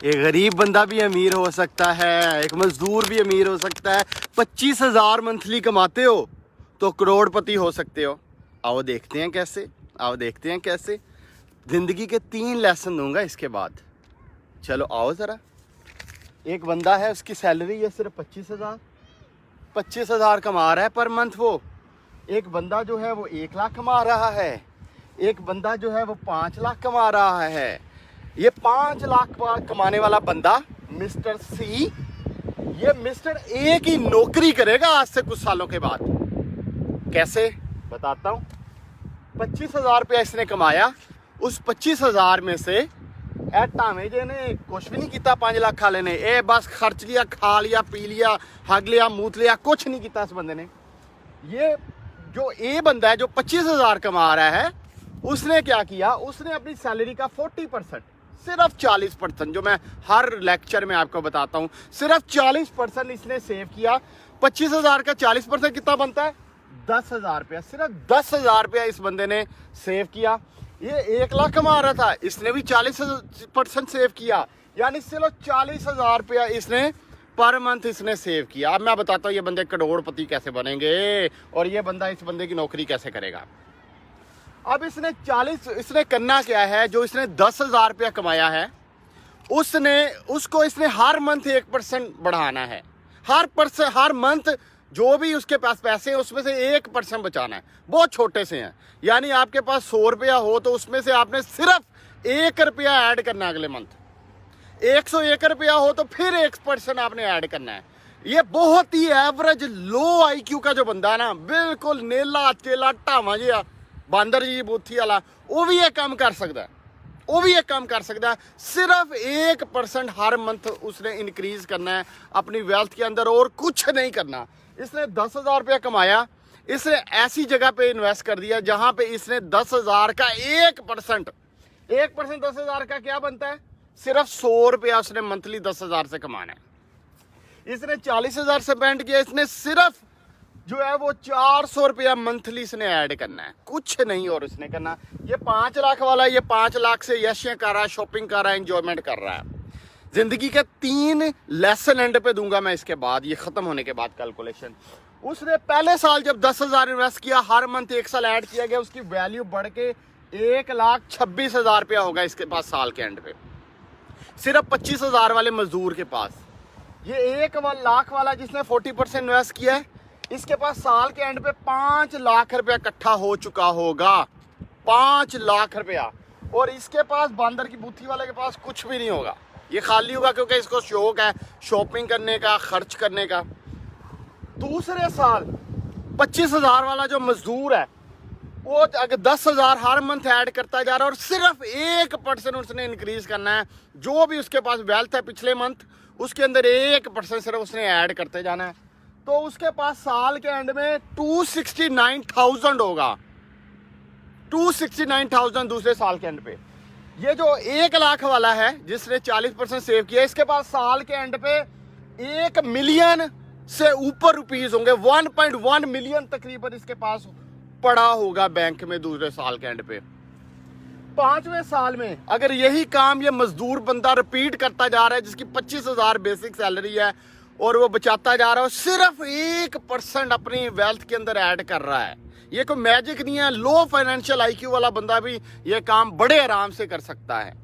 एक गरीब बंदा भी अमीर हो सकता है, एक मजदूर भी अमीर हो सकता है। 25,000 मंथली कमाते हो तो करोड़पति हो सकते हो। आओ देखते हैं कैसे, आओ देखते हैं कैसे। जिंदगी के 3 लेसन दूंगा इसके बाद। चलो आओ ज़रा। एक बंदा है, उसकी सैलरी है सिर्फ 25,000, 25,000 कमा रहा है पर मंथ वो। एक बंदा जो है वो 1 लाख कमा रहा है, एक बंदा जो है वो 5 लाख कमा रहा है। ये 5 लाख कमाने वाला बंदा मिस्टर सी, ये मिस्टर ए की नौकरी करेगा आज से कुछ सालों के बाद। कैसे बताता हूँ। 25,000 रुपया इसने कमाया, उस 25,000 में से टामे जे ने कुछ भी नहीं किया। 5 लाख खा लेने, ए बस खर्च लिया, खा लिया, पी लिया, हग लिया, मूत लिया, कुछ नहीं किया इस बंदे ने। ये जो ए बंदा है जो 25,000 कमा रहा है, उसने क्या किया, उसने अपनी सैलरी का 40%, सिर्फ 40%, जो मैं हर लेक्चर में आपको बताता हूं, सिर्फ 40% इसने सेव किया। 25,000 का 40% कितना बनता है? 10,000 रुपया। सिर्फ 10,000 रुपया इस बंदे ने सेव किया। ये 1 लाख कमा रहा था, इसने भी 40% सेव किया, यानी सिर्फ 40,000 रुपया इसने पर मंथ इसने सेव किया। अब मैं बताता हूँ ये बंदे करोड़पति कैसे बनेंगे और ये बंदा इस बंदे की नौकरी कैसे करेगा। अब इसने करना क्या है, जो इसने 10,000 रुपया कमाया है उसको इसने हर मंथ 1% बढ़ाना है। हर मंथ जो भी उसके पास पैसे हैं उसमें से 1% बचाना है। बहुत छोटे से हैं, यानी आपके पास 100 रुपया हो तो उसमें से आपने सिर्फ 1 रुपया ऐड करना है अगले मंथ। 101 रुपया हो तो फिर 1% आपने ऐड करना है। ये बहुत ही एवरेज लो IQ का जो बंदा है ना, बिल्कुल नेला चेला ढावा जिहा बांदर जी बूथी वाला, वो भी ये काम कर सकता है, वो भी ये काम कर सकता है। सिर्फ 1% हर मंथ उसने इंक्रीज करना है अपनी वेल्थ के अंदर, और कुछ नहीं करना। इसने 10,000 रुपया कमाया, इसने ऐसी जगह पे इन्वेस्ट कर दिया जहां पे इसने 10,000 का 1% 10,000 का क्या बनता है? सिर्फ 100 रुपया उसने मंथली 10,000 से कमाना है। इसने 40,000 से स्पेंड किया, इसने सिर्फ जो है वो 400 रुपया मंथली इसने ऐड करना है, कुछ नहीं और इसने करना। ये 5 लाख वाला, ये 5 लाख से यशें कर रहा है, शॉपिंग कर रहा है, एंजॉयमेंट कर रहा है। जिंदगी के 3 लेसन एंड पे दूंगा मैं इसके बाद, ये खत्म होने के बाद कैलकुलेशन। उसने पहले साल जब 10,000 इन्वेस्ट किया, हर मंथ 1 साल ऐड किया गया, उसकी वैल्यू बढ़ के 1,26,000 रुपया होगा इसके पास साल के एंड पे, सिर्फ 25,000 वाले मजदूर के पास। ये 1 लाख वाला जिसने 40% इन्वेस्ट किया है, इसके पास साल के एंड पे 5 लाख रुपया इकट्ठा हो चुका होगा, 5 लाख रुपया। और इसके पास बांदर की बूथी वाले के पास कुछ भी नहीं होगा, ये खाली होगा, क्योंकि इसको शौक है शॉपिंग करने का, खर्च करने का। दूसरे साल 25,000 वाला जो मजदूर है, वो अगर 10,000 हर मंथ ऐड करता जा रहा है और सिर्फ 1% उसने इंक्रीज करना है। जो भी उसके पास वेल्थ है पिछले मंथ, उसके अंदर 1% सिर्फ उसने ऐड करते जाना है, तो उसके पास साल के एंड में 269,000 होगा, 269,000 दूसरे साल के एंड पे। ये जो 1 लाख वाला है जिसने 40% सेव किया, इसके पास साल के एंड पे 1 मिलियन से ऊपर रुपीज होंगे, 1.1 मिलियन तकरीबन इसके पास पड़ा होगा बैंक में दूसरे साल के एंड पे। 5वें साल में अगर यही काम ये मजदूर बंदा रिपीट करता जा रहा है, जिसकी 25,000 बेसिक सैलरी है और वो बचाता जा रहा है, सिर्फ 1% अपनी वेल्थ के अंदर ऐड कर रहा है। ये कोई मैजिक नहीं है, लो फाइनेंशियल IQ वाला बंदा भी ये काम बड़े आराम से कर सकता है।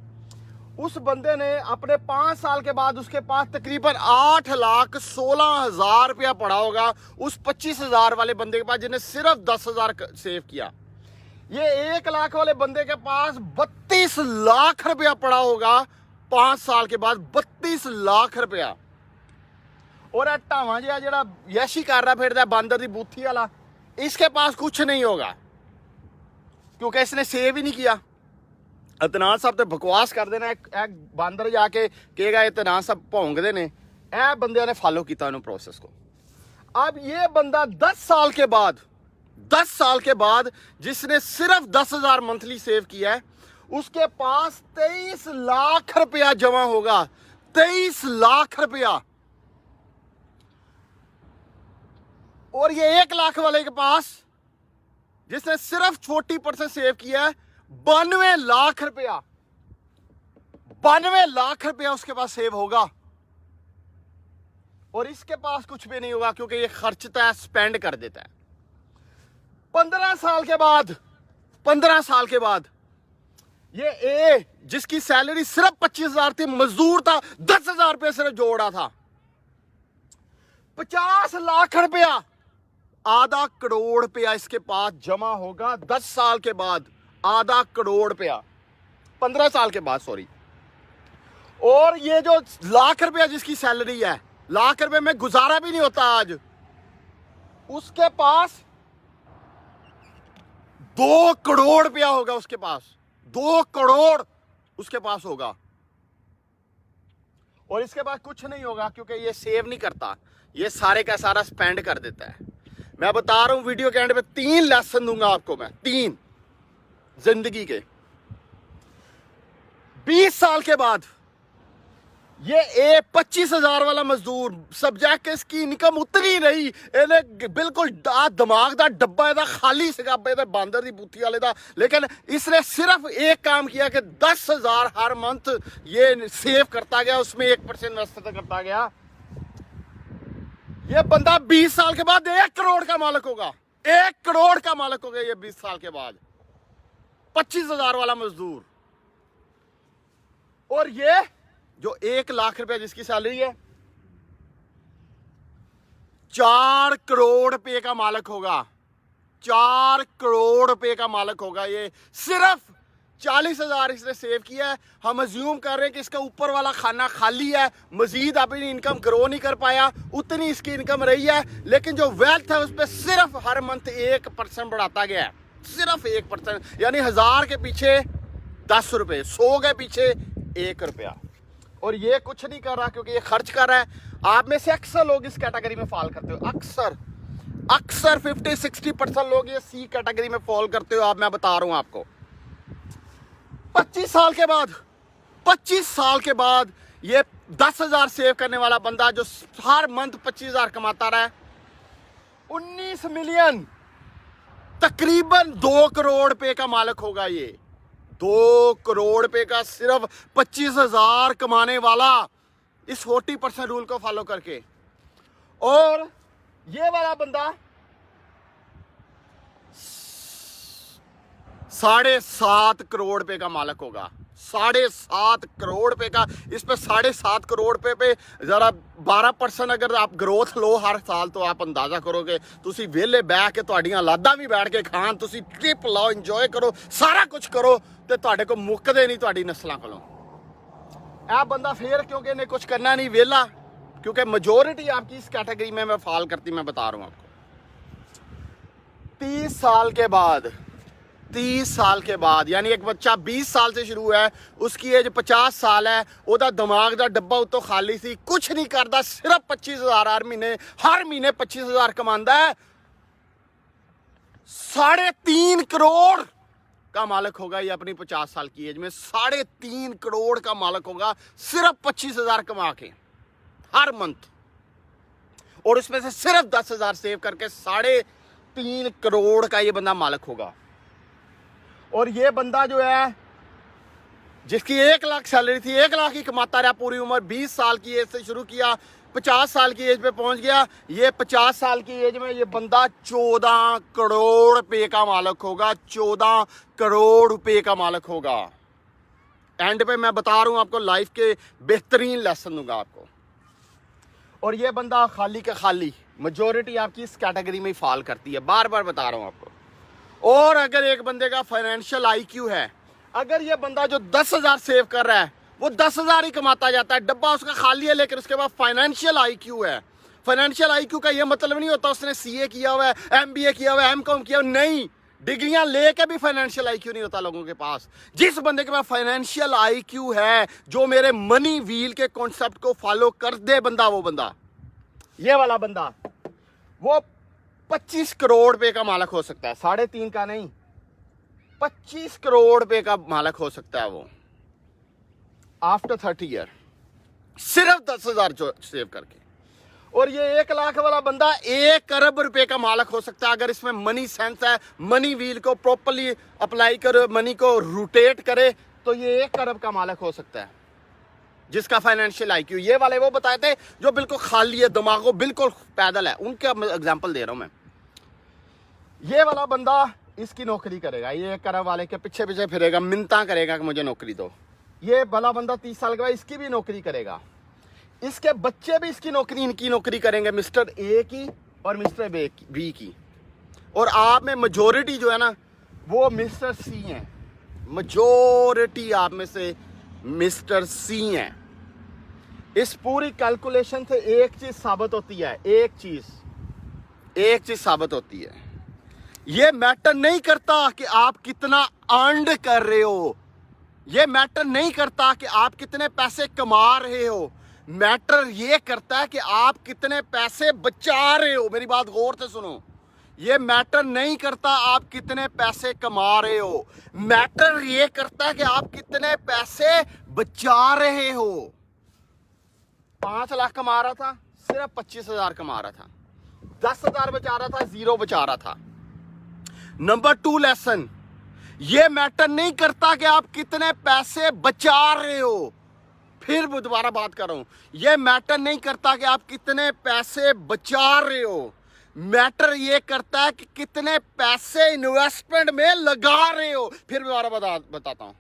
उस बंदे ने अपने 5 साल के बाद उसके पास तकरीबन 8,16,000 रुपया पड़ा होगा उस 25,000 वाले बंदे के पास, जिन्हें सिर्फ 10,000 सेव किया। ये 1 लाख वाले बंदे के पास 32 लाख रुपया पड़ा होगा 5 साल के बाद, 32 लाख रुपया। और ढावा जिहा जेड़ा यशी कर रहा फिरदा बांदर दी बूथी वाला, इसके पास कुछ नहीं होगा, क्योंकि इसने सेव ही नहीं किया। इतनान साहब तो बकवास कर देना, एक बांदर जाके कहेगा इतनान साहब भौंकदे ने, ए बंदे ने फॉलो किया उन्होंने प्रोसेस को। अब ये बंदा 10 साल के बाद जिसने सिर्फ 10,000 मंथली सेव किया है, उसके पास 23 लाख रुपया जमा होगा, 23 लाख रुपया। और ये 1 लाख वाले के पास जिसने सिर्फ 40% सेव किया है, 92 लाख रुपया, 92 लाख रुपया उसके पास सेव होगा, और इसके पास कुछ भी नहीं होगा क्योंकि ये खर्चता है, स्पेंड कर देता है। 15 साल के बाद ये ए जिसकी सैलरी सिर्फ 25,000 थी, मजदूर था, 10,000 रुपये सिर्फ जोड़ा था, 50 लाख रुपया, आधा करोड़ रुपया इसके पास जमा होगा 10 साल के बाद, आधा करोड़ रुपया 15 साल के बाद, सॉरी। और ये जो लाख रुपया जिसकी सैलरी है, लाख रुपए में गुजारा भी नहीं होता आज, उसके पास 2 करोड़ रुपया होगा, उसके पास 2 करोड़ उसके पास होगा, और इसके पास कुछ नहीं होगा क्योंकि ये सेव नहीं करता, ये सारे का सारा स्पेंड कर देता है। मैं बता रहा हूं, वीडियो के एंड पे 3 लेसन दूंगा आपको मैं, 3 जिंदगी के। 20 साल के बाद ये 25,000 वाला मजदूर, सब्जेक्ट के इसकी इनकम उतनी रही, इन्हें बिल्कुल दिमाग का डब्बा ਇਹਦਾ खाली ਸੀਗਾ, ਇਹਦੇ ਬਾਂਦਰ ਦੀ ਬੂਥੀ वाले ਦਾ, लेकिन इसने सिर्फ एक काम किया कि 10,000 हर मंथ ये सेव करता गया, उसमें 1% इन्वेस्ट करता गया। ये बंदा 20 साल के बाद 1 करोड़ का मालिक होगा, 1 करोड़ का मालिक होगा ये 20 साल के बाद, 25,000 वाला मजदूर। और ये जो 1 लाख रुपया जिसकी सैलरी है, 4 करोड़ रुपए का मालिक होगा, 4 करोड़ रुपए का मालिक होगा। ये सिर्फ 40,000 इसने सेव किया है। हम अज्यूम कर रहे हैं कि इसका ऊपर वाला खाना खाली है, मजीद अपनी इनकम ग्रो नहीं कर पाया, उतनी इसकी इनकम रही है, लेकिन जो वेल्थ है उस पर सिर्फ हर मंथ 1% बढ़ाता गया है, सिर्फ 1%, यानी 1000 के पीछे 10 रुपए, 100 के पीछे 1 रुपया। और ये कुछ नहीं कर रहा क्योंकि ये खर्च कर रहा है। आप में से अक्सर लोग इस कैटेगरी में फॉल करते हो, अक्सर 50-60% लोग ये सी कैटेगरी में फॉल करते हो आप, मैं बता रहा हूं आपको। 25 साल के बाद ये 10,000 सेव करने वाला बंदा जो हर मंथ 25,000 कमाता रहा है, 19 मिलियन, तकरीबन 2 करोड़ रुपए का मालिक होगा। ये 2 करोड़ रुपए का सिर्फ 25,000 कमाने वाला, इस 40% रूल को फॉलो करके। और ये वाला बंदा 7.5 करोड़ रुपए का मालिक होगा, 7.5 करोड़ रुपए का। इस पे 7.5 करोड़ रुपए पे जरा 12% अगर आप ग्रोथ लो हर साल, तो आप अंदाजा करोगे तुसी वेले बैठ के ਤੁਹਾਡੀਆਂ ਲਾਦਾਂ ਵੀ बैठ के खान, तुसी ट्रिप लाओ, इंजॉय करो, सारा कुछ करो, ਤੇ ਤੁਹਾਡੇ को ਮੁੱਕਦੇ ਨਹੀਂ ਤੁਹਾਡੀ ਨਸਲਾਂ ਕੋਲੋਂ। ਇਹ ਬੰਦਾ ਫੇਰ क्योंकि इन्हें कुछ करना नहीं, वेला, क्योंकि मेजोरिटी आपकी इस कैटेगरी में मैं फॉल करती, मैं बता रहा हूं आपको। 30 साल के बाद यानी एक बच्चा 20 साल से शुरू है, उसकी एज 50 साल है, ਉਹਦਾ दिमाग ਦਾ डब्बा उतो खाली सी, कुछ नहीं करता, सिर्फ 25,000 हर महीने 25,000 कमांदा है, 3.5 करोड़ का मालिक होगा ये अपनी 50 साल की एज में, 3.5 करोड़ का मालिक होगा सिर्फ 25,000 कमा के हर मंथ, और उसमें से सिर्फ 10,000 सेव करके 3.5 करोड़ का ये बंदा मालिक होगा। और ये बंदा जो है जिसकी 1 लाख सैलरी थी, 1 लाख ही कमाता रहा पूरी उम्र, 20 साल की एज से शुरू किया, 50 साल की एज पे पहुंच गया। ये 50 साल की एज में ये बंदा 14 करोड़ रुपए का मालिक होगा, 14 करोड़ रुपए का मालिक होगा। एंड पे मैं बता रहा हूं आपको, लाइफ के बेहतरीन लेसन दूंगा आपको। और ये बंदा खाली का खाली, मेजोरिटी आपकी इस कैटेगरी में ही फॉल करती है, बार बार बता रहा हूं आपको। और अगर एक बंदे का फाइनेंशियल आईक्यू है, अगर ये बंदा जो 10,000 सेव कर रहा है वो 10,000 ही कमाता जाता है, डब्बा उसका खाली है, लेकिन उसके बाद फाइनेंशियल आईक्यू है। फाइनेंशियल आईक्यू का ये मतलब नहीं होता उसने सीए किया हुआ है, एमबीए किया हुआ है, एमकॉम किया हुआ है, नहीं, डिग्रियां लेके भी फाइनेंशियल आईक्यू नहीं होता लोगों के पास। जिस बंदे के पास फाइनेंशियल आईक्यू है, जो मेरे मनी व्हील के कॉन्सेप्ट को फॉलो कर दे बंदा, वो बंदा, ये वाला बंदा, वो 25 करोड़ रुपए का मालिक हो सकता है, 3.5 का नहीं, 25 करोड़ रुपए का मालिक हो सकता है वो आफ्टर 30 ईयर, सिर्फ 10,000 सेव करके। और ये 1 लाख वाला बंदा 1 अरब रुपए का मालिक हो सकता है अगर इसमें मनी सेंस है, मनी व्हील को प्रॉपर्ली अप्लाई करे, मनी को रोटेट करे, तो ये 1 अरब का मालिक हो सकता है। जिसका फाइनेंशियल आईक्यू, ये वाले वो बताए थे जो बिल्कुल खाली है, दिमाग बिल्कुल पैदल है, उनका एग्जांपल दे रहा हूं मैं। ये वाला बंदा इसकी नौकरी करेगा, ये कर वाले के पीछे पीछे फिरेगा, मिन्नता करेगा कि मुझे नौकरी दो। ये भला बंदा 30 साल के बाद इसकी भी नौकरी करेगा, इसके बच्चे भी इसकी नौकरी, इनकी नौकरी करेंगे, मिस्टर ए की और मिस्टर बी की। और आप में मेजोरिटी जो है ना वो मिस्टर सी हैं, मेजोरिटी आप में से मिस्टर सी हैं। इस पूरी कैलकुलेशन से एक चीज साबित होती है, एक चीज साबित होती है, ये मैटर नहीं करता कि आप कितना अर्न कर रहे हो, ये मैटर नहीं करता कि आप कितने पैसे कमा रहे हो, मैटर ये करता है कि आप कितने पैसे बचा रहे हो। मेरी बात गौर से सुनो, ये मैटर नहीं करता आप कितने पैसे कमा रहे हो, मैटर ये करता है कि आप कितने पैसे बचा रहे हो। 5 लाख कमा रहा था, सिर्फ 25,000 कमा रहा था, 10,000 बचा रहा था, 0 बचा रहा था। नंबर 2 लेसन, ये मैटर नहीं करता कि आप कितने पैसे बचा रहे हो। फिर दोबारा बात कर रहा हूं, ये मैटर नहीं करता कि आप कितने पैसे बचा रहे हो, मैटर ये करता है कि कितने पैसे इन्वेस्टमेंट में लगा रहे हो। फिर दोबारा बताता हूं,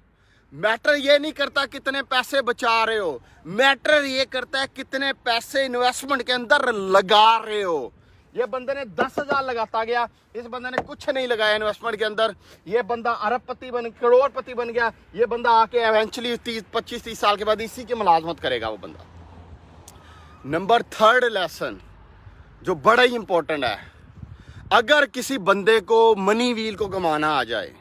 मैटर ये नहीं करता कितने पैसे बचा रहे हो, मैटर ये करता है कितने पैसे इन्वेस्टमेंट के अंदर लगा रहे हो। ये बंदे ने 10,000 लगाता गया, इस बंदे ने कुछ नहीं लगाया इन्वेस्टमेंट के अंदर, ये बंदा अरबपति बन, करोड़पति बन गया। ये बंदा आके एवेंचुअली 25-30 साल के बाद इसी की मुलाजमत करेगा वो बंदा। नंबर 3 लेसन जो बड़ा ही इंपॉर्टेंट है, अगर किसी बंदे को मनी व्हील को कमाना आ जाए,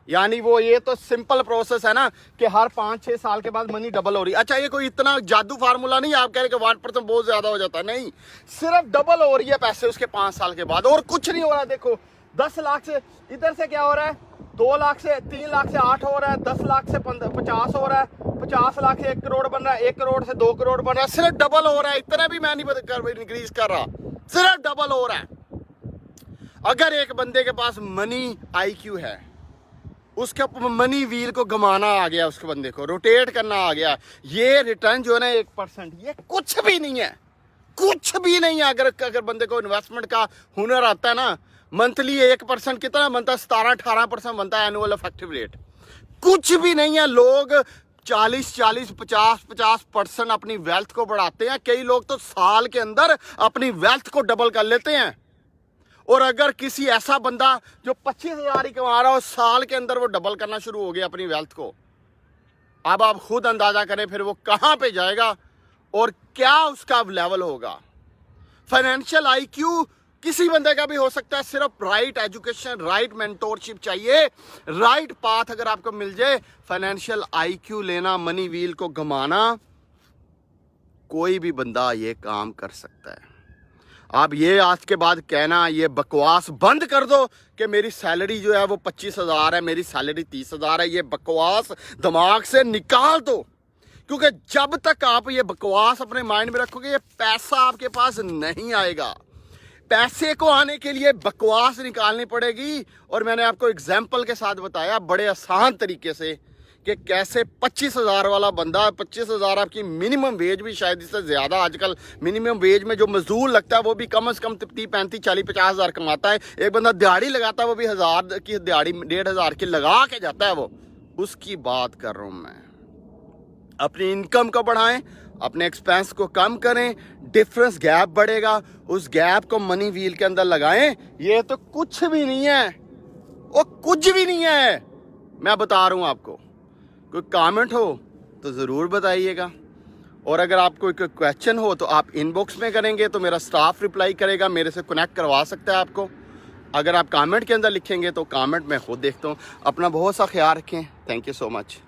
यानी वो ये तो सिंपल प्रोसेस है ना कि हर 5-6 साल के बाद मनी डबल हो रही है। अच्छा, ये कोई इतना जादू फार्मूला नहीं, आप कह रहे कि 1% बहुत ज्यादा हो जाता है, नहीं, सिर्फ डबल हो रही है पैसे उसके 5 साल के बाद, और कुछ नहीं हो रहा है। देखो 10 लाख से इधर से क्या हो रहा है, 2 लाख से 3 लाख से 8 हो रहा है, 10 लाख से 50 हो रहा है, 50 लाख से 1 करोड़ बन रहा है, 1 करोड़ से 2 करोड़ बन रहा है, सिर्फ डबल हो रहा है। इतना भी मैं नहीं इंक्रीज कर रहा, सिर्फ डबल हो रहा है। अगर एक बंदे के पास मनी आईक्यू है, उसके मनी व्हील को घुमाना आ गया, उसके बंदे को रोटेट करना आ गया, ये रिटर्न जो है ना 1%, ये कुछ भी नहीं है, कुछ भी नहीं है। अगर बंदे को इन्वेस्टमेंट का हुनर आता है ना, मंथली 1% कितना बनता है, 17-18% बनता है एनुअल इफेक्टिव रेट, कुछ भी नहीं है। लोग 40-40, 50-50% अपनी वेल्थ को बढ़ाते हैं, कई लोग तो साल के अंदर अपनी वेल्थ को डबल कर लेते हैं। और अगर किसी ऐसा बंदा जो 25,000 ही कमा रहा हो, साल के अंदर वो डबल करना शुरू हो गया अपनी वेल्थ को, अब आप खुद अंदाजा करें फिर वो कहां पे जाएगा और क्या उसका लेवल होगा। फाइनेंशियल आईक्यू किसी बंदे का भी हो सकता है, सिर्फ राइट एजुकेशन, राइट मेंटोरशिप चाहिए, राइट पाथ अगर आपको मिल जाए, फाइनेंशियल आईक्यू लेना, मनी व्हील को घुमाना, कोई भी बंदा ये काम कर सकता है। आप ये आज के बाद कहना, ये बकवास बंद कर दो कि मेरी सैलरी जो है वो 25,000 है, मेरी सैलरी 30,000 है, ये बकवास दिमाग से निकाल दो। क्योंकि जब तक आप ये बकवास अपने माइंड में रखोगे, ये पैसा आपके पास नहीं आएगा। पैसे को आने के लिए बकवास निकालनी पड़ेगी। और मैंने आपको एग्जाम्पल के साथ बताया बड़े आसान तरीके से कि कैसे 25,000 वाला बंदा, 25,000 आपकी मिनिमम वेज भी शायद इससे ज़्यादा, आजकल मिनिमम वेज में जो मजदूर लगता है वो भी कम से कम 30, 35, 40, 50,000 कमाता है। एक बंदा दिहाड़ी लगाता है, वो भी 1,000 की दिहाड़ी 1,500 की लगा के जाता है, वो उसकी बात कर रहा हूँ मैं। अपनी इनकम को बढ़ाएं, अपने एक्सपेंस को कम करें, डिफरेंस गैप बढ़ेगा, उस गैप को मनी व्हील के अंदर लगाएं। ये तो कुछ भी नहीं है, वो कुछ भी नहीं है, मैं बता रहा हूँ आपको। कोई कमेंट हो तो ज़रूर बताइएगा, और अगर आपको कोई क्वेश्चन हो तो आप इनबॉक्स में करेंगे तो मेरा स्टाफ रिप्लाई करेगा, मेरे से कनेक्ट करवा सकता है आपको। अगर आप कमेंट के अंदर लिखेंगे तो कमेंट मैं खुद देखता हूँ। अपना बहुत सा ख्याल रखें। Thank you so much.